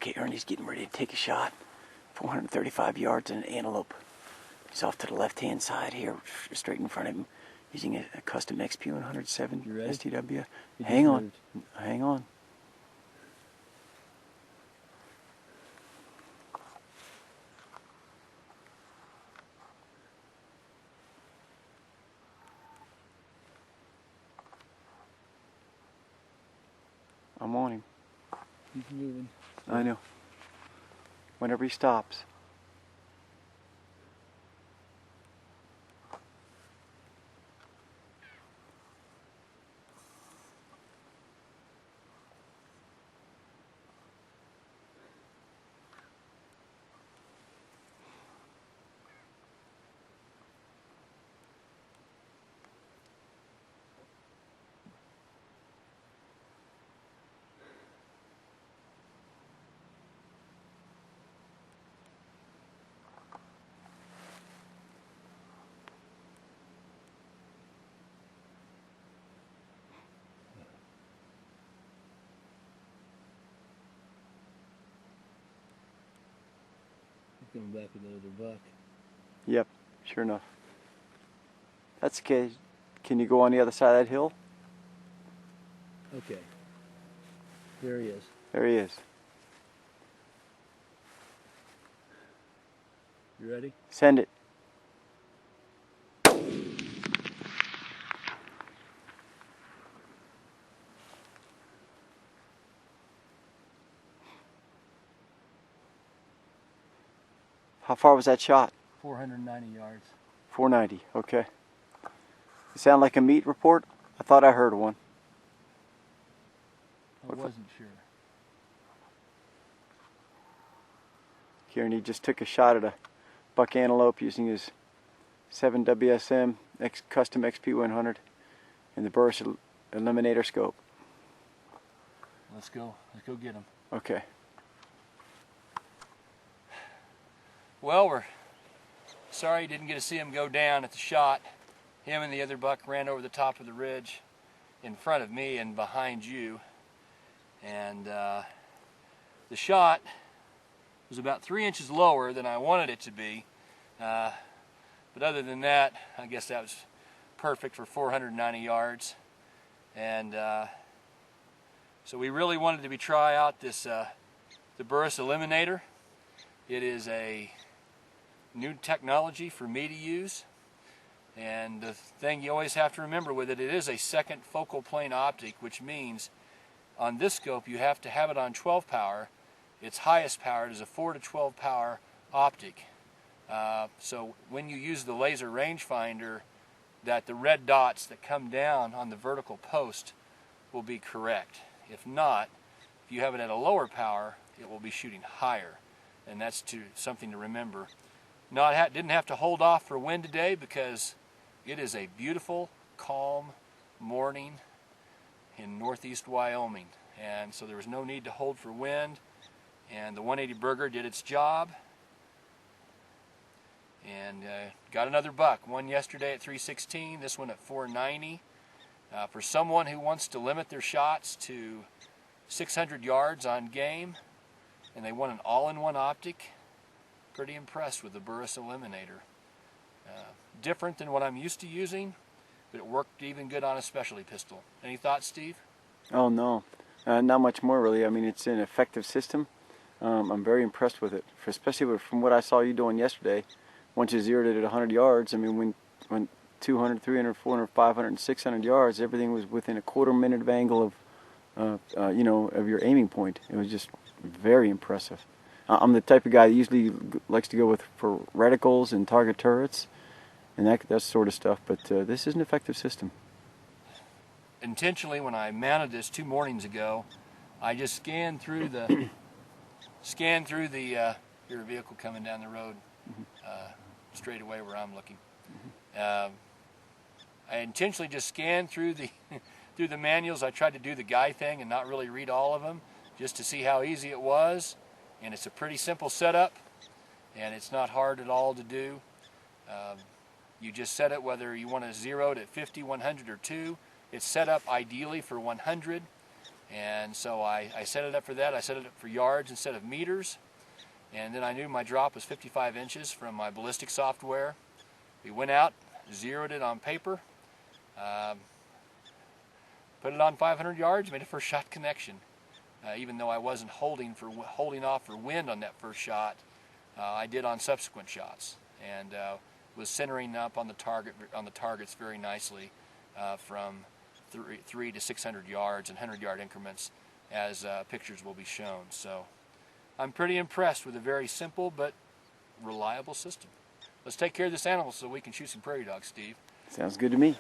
Okay, Ernie's getting ready to take a shot. 435 yards and an antelope. He's off to the left-hand side here, straight in front of him, using a custom XP 107 STW. Hang on. Hang on. I'm on him. He's moving. I know. Whenever he stops. Coming back with another buck. Yep, sure enough. That's okay. Can you go on the other side of that hill? Okay. There he is. There he is. You ready? Send it. How far was that shot? 490 yards. 490, okay. It sound like a meat report? I thought I heard one. I wasn't sure. Kieran, he just took a shot at a buck antelope using his 7 WSM custom XP 100 and the Burris Eliminator scope. Let's go get him. Okay. Well, we're sorry you didn't get to see him go down at the shot. Him and the other buck ran over the top of the ridge in front of me and behind you. And the shot was about 3 inches lower than I wanted it to be. But other than that, I guess that was perfect for 490 yards. And so we really wanted to try out this the Burris Eliminator. It is a new technology for me to use, and the thing you always have to remember with it, it is a second focal plane optic, which means on this scope you have to have it on 12 power. Its highest power is a 4 to 12 power optic. So when you use the laser rangefinder, that the red dots that come down on the vertical post will be correct. If not, if you have it at a lower power, it will be shooting higher, and that's something to remember. Didn't have to hold off for wind today because it is a beautiful, calm morning in northeast Wyoming, and so there was no need to hold for wind, and the 180 Burger did its job and got another buck. One yesterday at 316, this one at 490. For someone who wants to limit their shots to 600 yards on game and they want an all-in-one optic, pretty impressed with the Burris Eliminator. Different than what I'm used to using, but it worked even good on a specialty pistol. Any thoughts, Steve? Oh no, not much more really. I mean, it's an effective system. I'm very impressed with it, especially from what I saw you doing yesterday. Once you zeroed it at 100 yards, I mean, when 200, 300, 400, 500, and 600 yards, everything was within a quarter minute of angle of your aiming point. It was just very impressive. I'm the type of guy that usually likes to go for reticles and target turrets and that sort of stuff, but this is an effective system. Intentionally, when I mounted this 2 mornings ago, I just scanned through the your vehicle coming down the road straight away where I'm looking. I intentionally just scanned through the manuals. I tried to do the guy thing and not really read all of them, just to see how easy it was. And it's a pretty simple setup, and it's not hard at all to do. You just set it whether you want to zero it at 50, 100, or 2. It's set up ideally for 100, And so I set it up for that. I set it up for yards instead of meters. And then I knew my drop was 55 inches from my ballistic software. We went out, zeroed it on paper, put it on 500 yards, made a first shot connection. Even though I wasn't holding off for wind on that first shot, I did on subsequent shots, and was centering up on the targets very nicely from 3 to 600 yards and 100-yard increments, as pictures will be shown. So I'm pretty impressed with a very simple but reliable system. Let's take care of this animal so we can shoot some prairie dogs, Steve. Sounds good to me.